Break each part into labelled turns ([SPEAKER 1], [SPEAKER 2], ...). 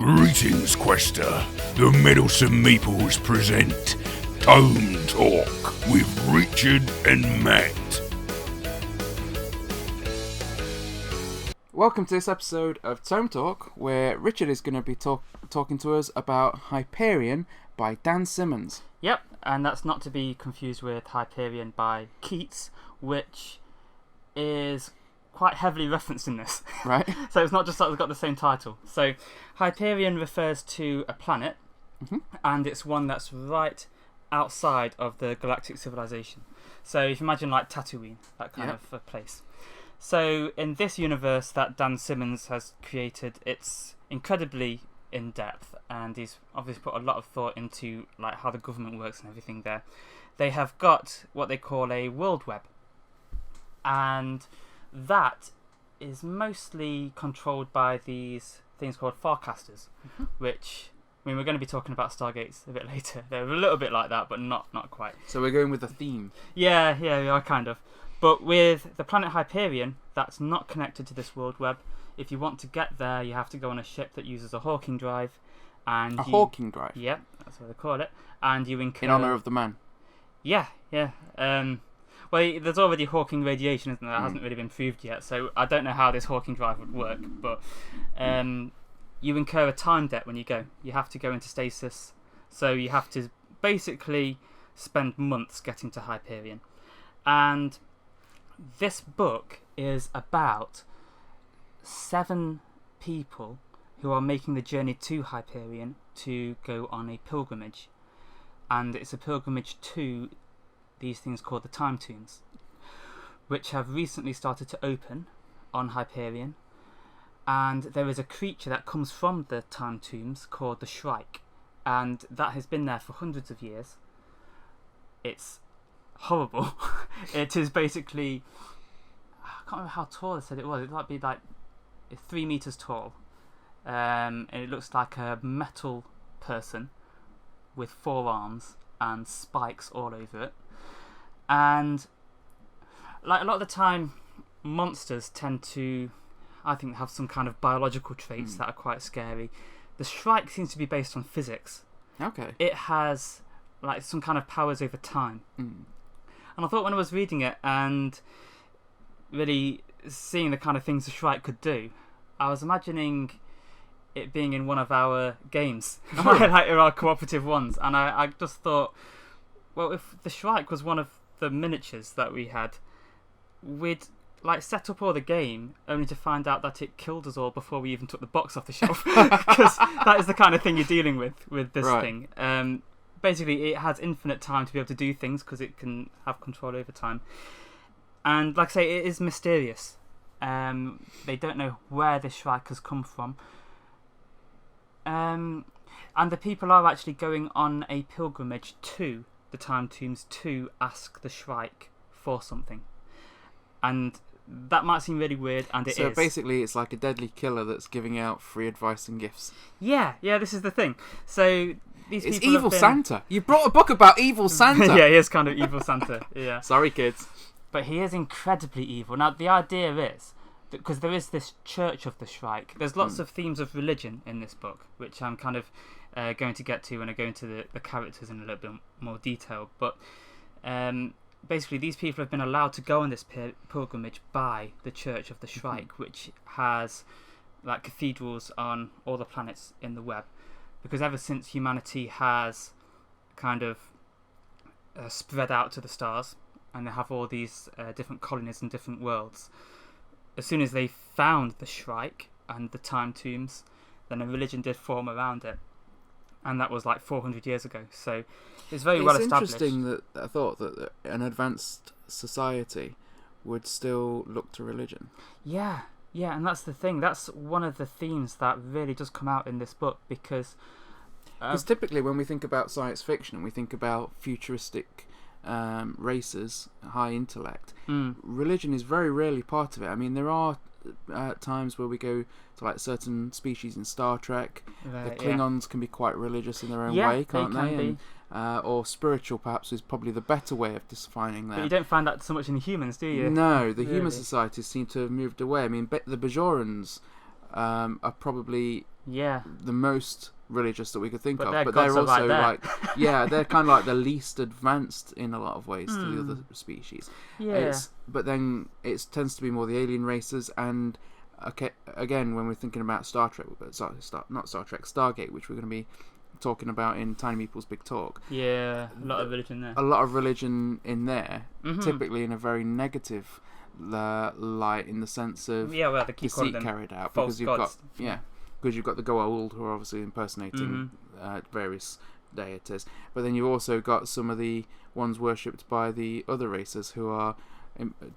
[SPEAKER 1] Greetings, Quester. The Meddlesome Meeples present Tome Talk with Richard and Matt.
[SPEAKER 2] Welcome to this episode of Tome Talk, where Richard is going to be talking to us about Hyperion by Dan Simmons.
[SPEAKER 3] Yep, and that's not to be confused with Hyperion by Keats, which is quite heavily referenced in this.
[SPEAKER 2] Right.
[SPEAKER 3] So it's not just that it's got the same title. So Hyperion refers to a planet, and it's one that's right outside of the galactic civilization. So if you imagine like Tatooine, that kind of a place. So in this universe that Dan Simmons has created, it's incredibly in depth, and he's obviously put a lot of thought into like how the government works and everything there. They have got what they call a world web, and that is mostly controlled by these things called forecasters, which, I mean, we're going to be talking about Stargates a bit later. They're a little bit like that, but not quite.
[SPEAKER 2] So we're going with a theme.
[SPEAKER 3] Yeah, we are kind of. But with the planet Hyperion, that's not connected to this world web. If you want to get there, you have to go on a ship that uses a hawking drive. And
[SPEAKER 2] hawking drive?
[SPEAKER 3] Yeah, that's what they call it. And you incur...
[SPEAKER 2] In honour of the man?
[SPEAKER 3] Yeah. Well, there's already hawking radiation, isn't there? That hasn't really been proved yet, so I don't know how this hawking drive would work, but you incur a time debt when you go. You have to go into stasis, so you have to basically spend months getting to Hyperion. And this book is about 7 people who are making the journey to Hyperion to go on a pilgrimage. And it's a pilgrimage to these things called the Time Tombs, which have recently started to open on Hyperion. And there is a creature that comes from the Time Tombs called the Shrike, and that has been there for hundreds of years. It's horrible. It is basically, I can't remember how tall they said it was. It might be like 3 meters tall, and it looks like a metal person with 4 arms and spikes all over it. And like a lot of the time, monsters tend to, I think, have some kind of biological traits that are quite scary. The Shrike seems to be based on physics.
[SPEAKER 2] Okay.
[SPEAKER 3] It has like some kind of powers over time. And I thought when I was reading it and really seeing the kind of things the Shrike could do, I was imagining it being in one of our games, like our cooperative ones. And I just thought, well, if the Shrike was one of the miniatures that we had, we'd like set up all the game only to find out that it killed us all before we even took the box off the shelf, because that is the kind of thing you're dealing with this thing. Basically, it has infinite time to be able to do things because it can have control over time, and like I say, it is mysterious. They don't know where this Shrike has come from, and the people are actually going on a pilgrimage to the Time Tombs to ask the Shrike for something. And that might seem really weird, and it is.
[SPEAKER 2] So basically it's like a deadly killer that's giving out free advice and gifts.
[SPEAKER 3] Yeah, this is the thing. So these
[SPEAKER 2] it's
[SPEAKER 3] people
[SPEAKER 2] evil Santa. You brought a book about evil Santa.
[SPEAKER 3] Yeah, he is kind of evil Santa. Yeah.
[SPEAKER 2] Sorry, kids.
[SPEAKER 3] But he is incredibly evil. Now, the idea is, because there is this Church of the Shrike, there's lots of themes of religion in this book, which I'm kind of going to get to when I go into the characters in a little bit more detail. But basically, these people have been allowed to go on this pilgrimage by the Church of the Shrike, which has like cathedrals on all the planets in the web. Because ever since humanity has kind of spread out to the stars, and they have all these different colonies and different worlds, as soon as they found the Shrike and the Time Tombs, then a religion did form around it. And that was like 400 years ago. So it's very well established.
[SPEAKER 2] It's interesting that I thought that an advanced society would still look to religion.
[SPEAKER 3] Yeah, and that's the thing. That's one of the themes that really does come out in this book, because
[SPEAKER 2] typically when we think about science fiction, we think about futuristic races, high intellect. Religion is very rarely part of it. I mean, there are times where we go to like certain species in Star Trek. The Klingons can be quite religious in their own way, can't they? Or spiritual, perhaps, is probably the better way of defining that.
[SPEAKER 3] But you don't find that so much in the humans, do you?
[SPEAKER 2] No, the human societies seem to have moved away. I mean, the Bajorans are probably
[SPEAKER 3] Yeah.
[SPEAKER 2] the most religious that we could think
[SPEAKER 3] But
[SPEAKER 2] of.
[SPEAKER 3] their
[SPEAKER 2] But
[SPEAKER 3] gods
[SPEAKER 2] they're
[SPEAKER 3] are right
[SPEAKER 2] also
[SPEAKER 3] there.
[SPEAKER 2] like, yeah, they're kind of like the least advanced in a lot of ways to the other species.
[SPEAKER 3] Yeah.
[SPEAKER 2] But then it tends to be more the alien races, and okay, again, when we're thinking about Star Trek, not Star Trek, Stargate, which we're going to be talking about in Tiny Meeples' Big Talk.
[SPEAKER 3] Yeah, a lot of religion there.
[SPEAKER 2] A lot of religion in there, typically in a very negative light, in the sense of
[SPEAKER 3] Yeah, well, they keep calling
[SPEAKER 2] deceit
[SPEAKER 3] them
[SPEAKER 2] carried out,
[SPEAKER 3] false
[SPEAKER 2] because you've
[SPEAKER 3] gods.
[SPEAKER 2] because you've got the Goa'uld, who are obviously impersonating various deities, but then you've also got some of the ones worshipped by the other races who are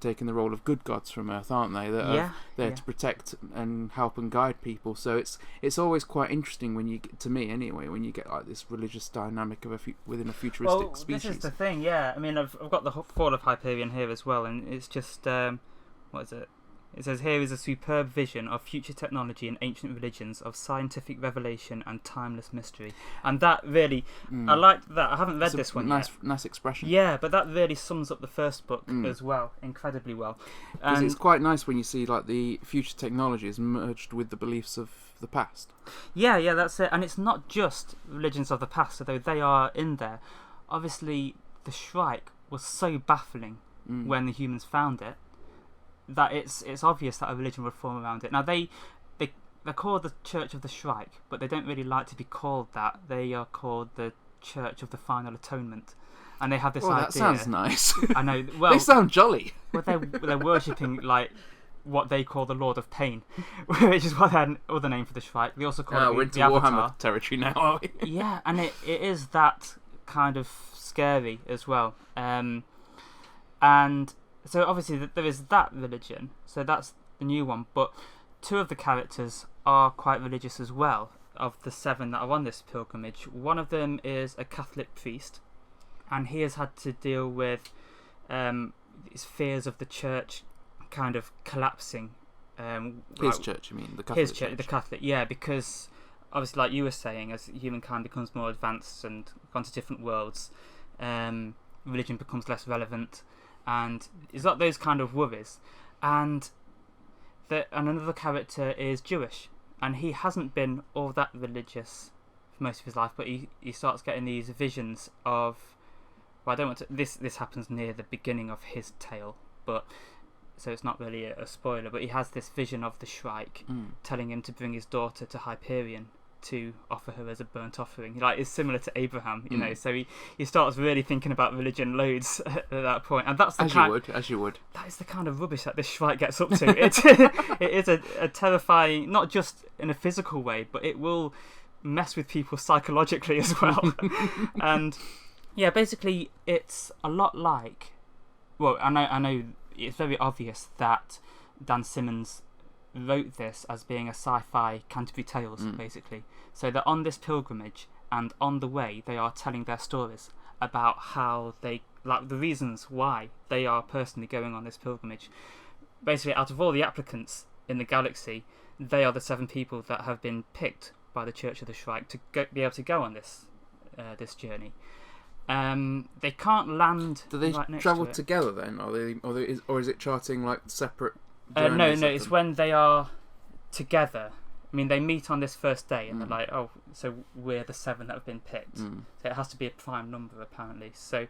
[SPEAKER 2] taking the role of good gods from Earth, aren't they? That are there to protect and help and guide people. So it's always quite interesting when you get, to me anyway, when you get like this religious dynamic of within a futuristic species.
[SPEAKER 3] This is the thing, yeah. I mean, I've got the Fall of Hyperion here as well, and it's just what is it? It says, here is a superb vision of future technology and ancient religions, of scientific revelation and timeless mystery. And that really, I liked that. I haven't read this one yet.
[SPEAKER 2] Nice expression.
[SPEAKER 3] Yeah, but that really sums up the first book as well, incredibly well.
[SPEAKER 2] Because it's quite nice when you see like the future technology is merged with the beliefs of the past.
[SPEAKER 3] Yeah, that's it. And it's not just religions of the past, although they are in there. Obviously, the Shrike was so baffling when the humans found it, that it's obvious that a religion would form around it. Now they're called the Church of the Shrike, but they don't really like to be called that. They are called the Church of the Final Atonement, and they have this idea.
[SPEAKER 2] That sounds nice.
[SPEAKER 3] I know. Well,
[SPEAKER 2] they sound jolly.
[SPEAKER 3] Well, they're worshipping like what they call the Lord of Pain, which is what their other name for the Shrike. They also call it
[SPEAKER 2] we're into
[SPEAKER 3] the Avatar.
[SPEAKER 2] Warhammer territory now, are we?
[SPEAKER 3] Yeah, and it is that kind of scary as well. And so obviously there is that religion, so that's the new one, but two of the characters are quite religious as well, of the 7 that are on this pilgrimage. One of them is a Catholic priest, and he has had to deal with his fears of the church kind of collapsing.
[SPEAKER 2] His church, you mean? The Catholic church?
[SPEAKER 3] The Catholic, yeah, because obviously, like you were saying, as humankind becomes more advanced and gone to different worlds, religion becomes less relevant. And it's got those kind of worries. And another character is Jewish, and he hasn't been all that religious for most of his life, but he starts getting these visions of, well, I don't want to, this happens near the beginning of his tale, but so it's not really a spoiler, but he has this vision of the Shrike telling him to bring his daughter to Hyperion to offer her as a burnt offering. Like, it's similar to Abraham, you know. So he starts really thinking about religion loads at that point, and that's the
[SPEAKER 2] as you would.
[SPEAKER 3] That is the kind of rubbish that this Shrike gets up to. It is a terrifying, not just in a physical way, but it will mess with people psychologically as well. And yeah, basically, it's a lot like. Well, I know it's very obvious that Dan Simmons wrote this as being a sci-fi Canterbury Tales, basically. So they're on this pilgrimage, and on the way they are telling their stories about how they, like, the reasons why they are personally going on this pilgrimage. Basically, out of all the applicants in the galaxy, they are the 7 people that have been picked by the Church of the Shrike to be able to go on this journey. They can't land.
[SPEAKER 2] Do they
[SPEAKER 3] right next
[SPEAKER 2] travel
[SPEAKER 3] to it.
[SPEAKER 2] together then, or is it charting like separate?
[SPEAKER 3] No, it's when they are together. I mean, they meet on this first day, and they're like, "Oh, so we're the 7 that have been picked." So it has to be a prime number, apparently. So,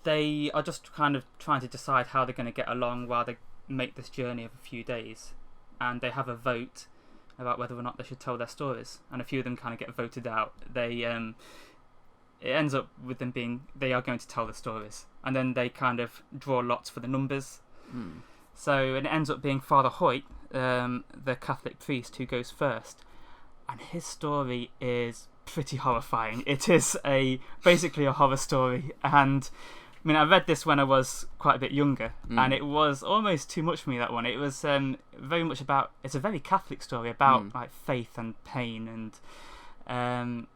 [SPEAKER 3] they are just kind of trying to decide how they're going to get along while they make this journey of a few days, and they have a vote about whether or not they should tell their stories. And a few of them kind of get voted out. It ends up with them being they are going to tell the stories, and then they kind of draw lots for the numbers. So it ends up being Father Hoyt, the Catholic priest, who goes first, and his story is pretty horrifying. It is basically a horror story, and I mean, I read this when I was quite a bit younger, and it was almost too much for me, that one. It was very much about, it's a very Catholic story about like faith and pain, and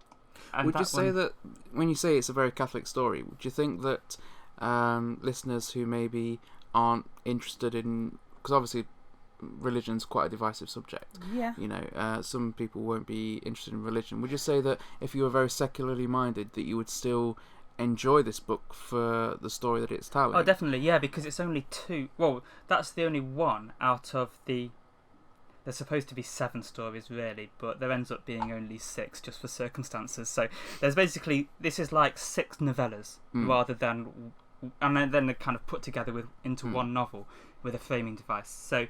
[SPEAKER 2] would you say that when you say it's a very Catholic story, would you think that listeners who maybe aren't interested in, because obviously religion's quite a divisive subject, you know, some people won't be interested in religion, would you say that if you were very secularly minded that you would still enjoy this book for the story that it's telling?
[SPEAKER 3] Oh, definitely, yeah, because it's only 2. Well, that's the only one out of the there's supposed to be 7 stories really, but there ends up being only 6 just for circumstances. So there's basically, this is like 6 novellas rather than, and then they're kind of put together into one novel with a framing device. So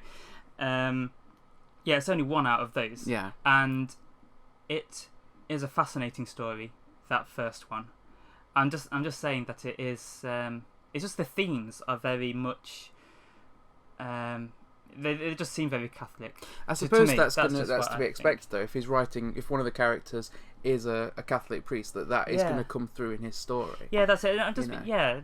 [SPEAKER 3] it's only 1 out of those.
[SPEAKER 2] Yeah.
[SPEAKER 3] And it is a fascinating story, that first one. I'm just saying that it is. It's just the themes are very much. They just seem very Catholic.
[SPEAKER 2] I suppose
[SPEAKER 3] me,
[SPEAKER 2] that's to be expected,
[SPEAKER 3] think.
[SPEAKER 2] though. If he's writing, if one of the characters is a Catholic priest, that is going to come through in his story.
[SPEAKER 3] Yeah, that's it.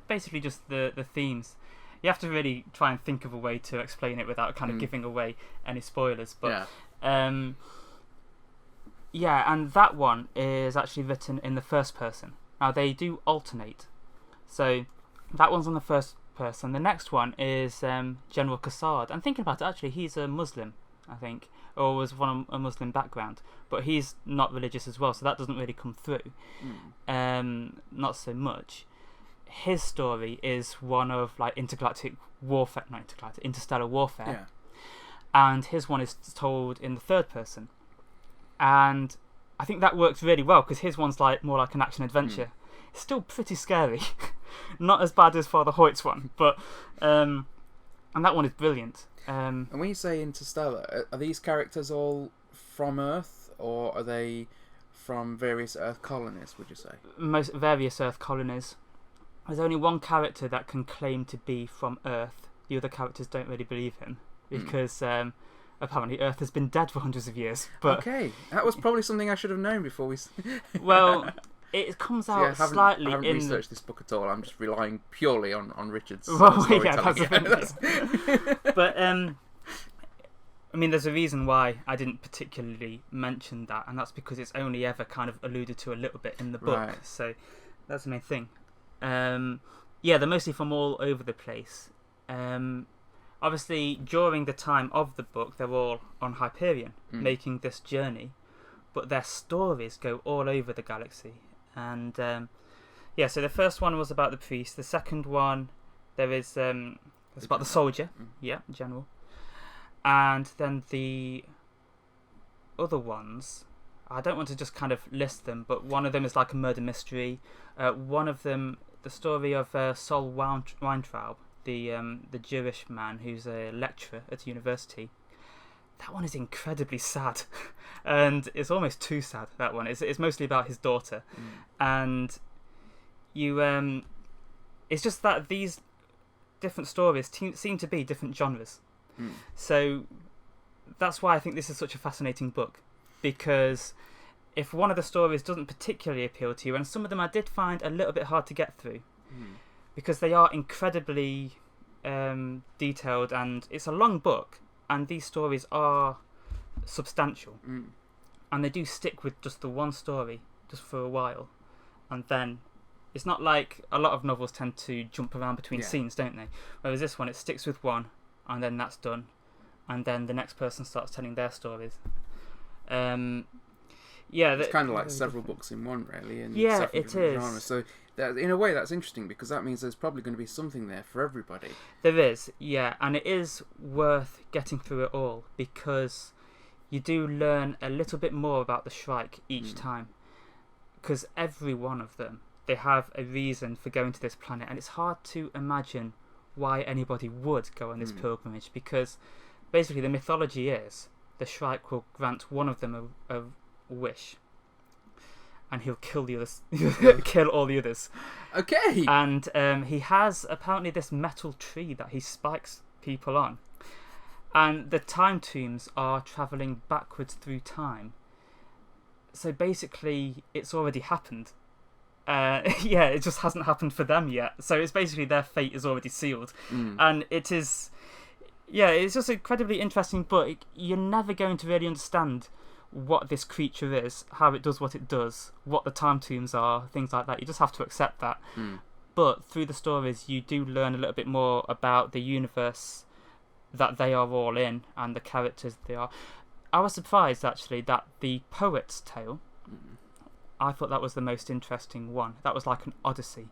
[SPEAKER 3] Basically just the themes. You have to really try and think of a way to explain it without kind of giving away any spoilers. But and that one is actually written in the first person. Now they do alternate, so that one's on the first person. The next one is General Cassard. I'm thinking about it, actually, he's a Muslim, I think, or was from a Muslim background, but he's not religious as well, so that doesn't really come through. Not so much. His story is one of like interstellar warfare, and his one is told in the third person, and I think that works really well because his one's like more like an action adventure. It's still pretty scary. Not as bad as Father Hoyt's one, but and that one is brilliant.
[SPEAKER 2] And when you say Interstellar, are these characters all from Earth, or are they from various Earth colonies, would you say?
[SPEAKER 3] Most various Earth colonies. There's only one character that can claim to be from Earth. The other characters don't really believe him because apparently Earth has been dead for hundreds of years. But
[SPEAKER 2] okay, that was probably something I should have known before we...
[SPEAKER 3] Well... It comes out slightly.
[SPEAKER 2] I haven't researched this book at all. I'm just relying purely on Richard's
[SPEAKER 3] storytelling.
[SPEAKER 2] That's
[SPEAKER 3] But I mean, there's a reason why I didn't particularly mention that, and that's because it's only ever kind of alluded to a little bit in the book.
[SPEAKER 2] Right.
[SPEAKER 3] So that's the main thing. They're mostly from all over the place. Obviously, during the time of the book, they're all on Hyperion, making this journey, but their stories go all over the galaxy. And so the first one was about the priest. The second one, it's about the soldier, general. And then the other ones, I don't want to just kind of list them, but one of them is like a murder mystery. One of them, the story of Sol Weintraub, the Jewish man who's a lecturer at university. That one is incredibly sad, and it's almost too sad. That one, it's mostly about his daughter, and it's just that these different stories seem to be different genres. So that's why I think this is such a fascinating book, because if one of the stories doesn't particularly appeal to you, and some of them I did find a little bit hard to get through, because they are incredibly detailed, and it's a long book. And these stories are substantial, and they do stick with just the one story just for a while, and then it's not like a lot of novels tend to jump around between scenes, don't they? Whereas this one, it sticks with one, and then that's done, and then the next person starts telling their stories. It's
[SPEAKER 2] kind of like several books in one, really. And
[SPEAKER 3] it is.
[SPEAKER 2] Genres. So in a way, that's interesting because that means there's probably going to be something there for everybody.
[SPEAKER 3] There is, and it is worth getting through it all because you do learn a little bit more about the Shrike each time. Because every one of them, they have a reason for going to this planet, and it's hard to imagine why anybody would go on this pilgrimage, because basically the mythology is the Shrike will grant one of them a wish, and he'll kill the others, kill all the others.
[SPEAKER 2] Okay.
[SPEAKER 3] And he has apparently this metal tree that he spikes people on, and the time tombs are travelling backwards through time. So basically, it's already happened. It just hasn't happened for them yet. So it's basically their fate is already sealed, and it is. It's just an incredibly interesting book. You're never going to really understand what this creature is, how it does what it does, what the time tombs are, things like that. You just have to accept that. But through the stories, you do learn a little bit more about the universe that they are all in and the characters they are. I was surprised, actually, that the poet's tale, I thought that was the most interesting one. That was like an odyssey.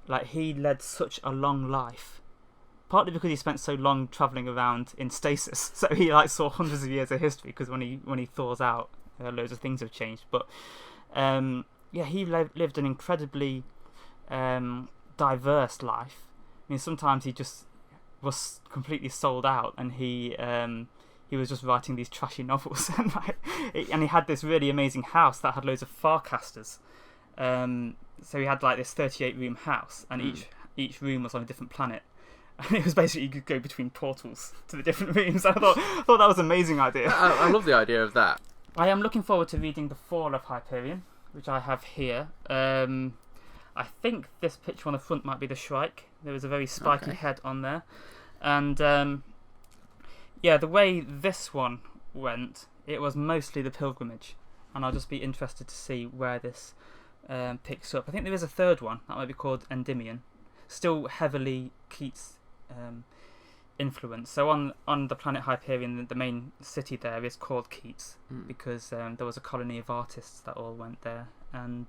[SPEAKER 3] Like, he led such a long life, partly because he spent so long travelling around in stasis, so he like saw hundreds of years of history. Because when he thaws out, loads of things have changed. But he lived an incredibly diverse life. I mean, sometimes he just was completely sold out, and he was just writing these trashy novels, and he had this really amazing house that had loads of farcasters. So he had like this 38-room house, and each room was on a different planet, and it was basically you could go between portals to the different rooms. I thought that was an amazing idea.
[SPEAKER 2] I love the idea of that.
[SPEAKER 3] I am looking forward to reading The Fall of Hyperion, which I have here. I think this picture on the front might be the Shrike. There was a very spiky head on there, and the way this one went, it was mostly the pilgrimage, and I'll just be interested to see where this picks up. I think there is a third one that might be called Endymion, still heavily Keats influence. So on the planet Hyperion, the main city there is called Keats because there was a colony of artists that all went there, and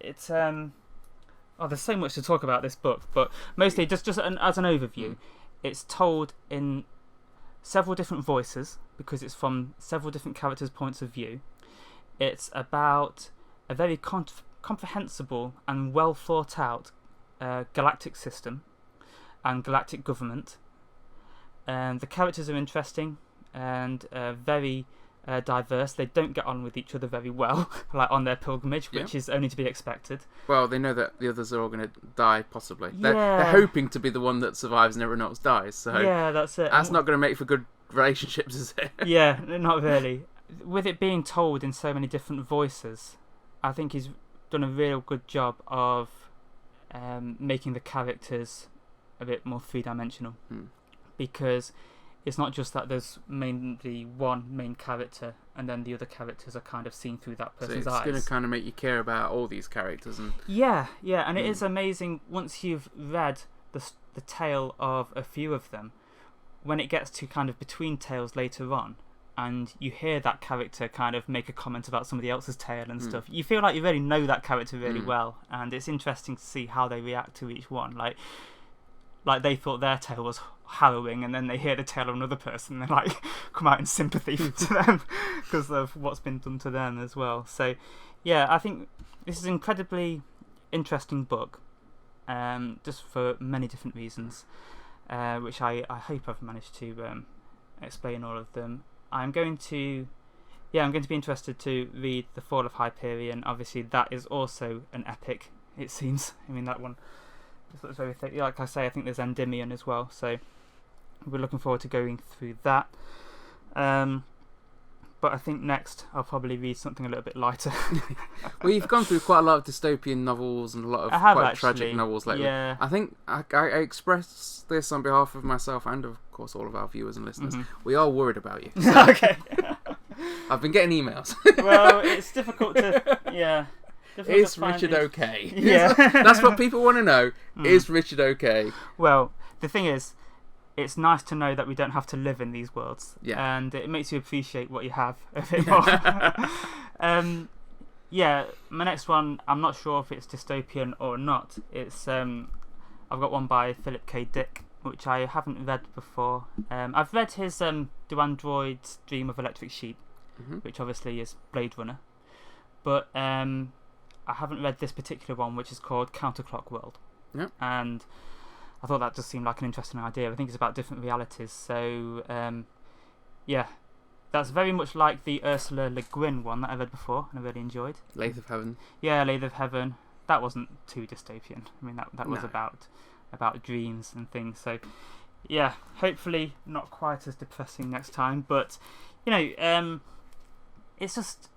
[SPEAKER 3] it's there's so much to talk about this book, but mostly just as an overview, it's told in several different voices because it's from several different characters' points of view. It's about a very comprehensible and well thought out galactic system and galactic government. And the characters are interesting and very diverse. They don't get on with each other very well, like on their pilgrimage, which is only to be expected.
[SPEAKER 2] Well, they know that the others are all going to die, possibly. They're hoping to be the one that survives and everyone else dies. So
[SPEAKER 3] yeah, that's it.
[SPEAKER 2] That's not going to make for good relationships, is it?
[SPEAKER 3] Yeah, not really. With it being told in so many different voices, I think he's done a real good job of making the characters a bit more three-dimensional, because it's not just that there's mainly one main character and then the other characters are kind of seen through that person's eyes.
[SPEAKER 2] So it's going to kind of make you care about all these characters. And
[SPEAKER 3] and it is amazing once you've read the tale of a few of them, when it gets to kind of between tales later on, and you hear that character kind of make a comment about somebody else's tale and stuff, you feel like you really know that character really well, and it's interesting to see how they react to each one. Like they thought their tale was harrowing, and then they hear the tale of another person, and they like come out in sympathy to them because of what's been done to them as well. So yeah, I think this is an incredibly interesting book, just for many different reasons, which I hope I've managed to explain all of them. I'm going to be interested to read The Fall of Hyperion. Obviously, that is also an epic, it seems. I mean, that one looks very thick. Like I say, I think there's Endymion as well, so we're looking forward to going through that. But I think next I'll probably read something a little bit lighter.
[SPEAKER 2] Well, you've gone through quite a lot of dystopian novels and a lot of tragic novels lately. Yeah. I think I express this on behalf of myself and, of course, all of our viewers and listeners. We are worried about you. So
[SPEAKER 3] okay.
[SPEAKER 2] I've been getting emails.
[SPEAKER 3] Well, it's difficult to... Yeah.
[SPEAKER 2] Is Richard okay?
[SPEAKER 3] Yeah.
[SPEAKER 2] That's what people want to know. Is Richard okay?
[SPEAKER 3] Well, the thing is, it's nice to know that we don't have to live in these worlds. Yeah. And it makes you appreciate what you have a bit more. My next one, I'm not sure if it's dystopian or not. It's I've got one by Philip K. Dick, which I haven't read before. I've read his Do Androids Dream of Electric Sheep, which obviously is Blade Runner. But I haven't read this particular one, which is called Counterclock World.
[SPEAKER 2] Yep.
[SPEAKER 3] And I thought that just seemed like an interesting idea. I think it's about different realities. So, that's very much like the Ursula Le Guin one that I read before and I really enjoyed.
[SPEAKER 2] Lathe of Heaven.
[SPEAKER 3] Yeah, Lathe of Heaven. That wasn't too dystopian. I mean, that was about dreams and things. So, yeah, hopefully not quite as depressing next time. But, it's just...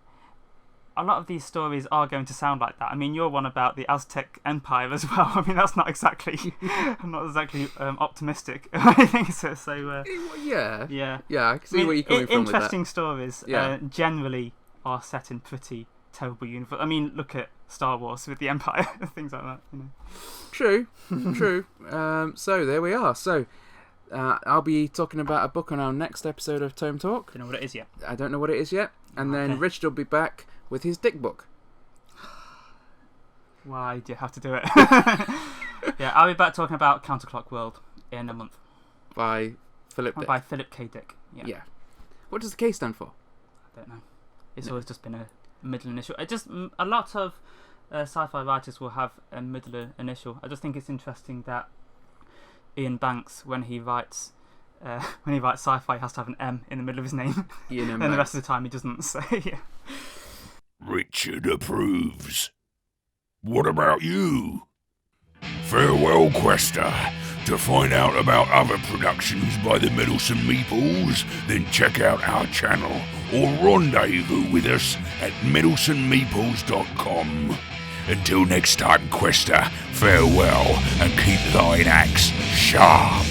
[SPEAKER 3] A lot of these stories are going to sound like that. I mean, your one about the Aztec Empire as well. I mean, that's not exactly optimistic. I think so.
[SPEAKER 2] Yeah, I can see where you're coming from.
[SPEAKER 3] Interesting stories generally are set in pretty terrible universe. I mean, look at Star Wars with the Empire and things like that.
[SPEAKER 2] True. So there we are. So I'll be talking about a book on our next episode of Tome Talk.
[SPEAKER 3] Do you know what it is yet?
[SPEAKER 2] I don't know what it is yet. And then Richard will be back with his dick book.
[SPEAKER 3] Why do you have to do it? Yeah, I'll be back talking about Counterclock World in a month.
[SPEAKER 2] By Philip Dick.
[SPEAKER 3] By Philip K. Dick.
[SPEAKER 2] Yeah. What does the K stand for?
[SPEAKER 3] I don't know. It's always just been a middle initial. A lot of sci-fi writers will have a middle initial. I just think it's interesting that Ian Banks, when he writes sci-fi, has to have an M in the middle of his name.
[SPEAKER 2] Ian M.
[SPEAKER 3] And the rest of the time he doesn't. So yeah.
[SPEAKER 1] Richard approves. What about you? Farewell, Quester. To find out about other productions by the Meddlesome Meeples, then check out our channel or rendezvous with us at meddlesomemeeples.com. Until next time, Quester, farewell and keep thine axe sharp.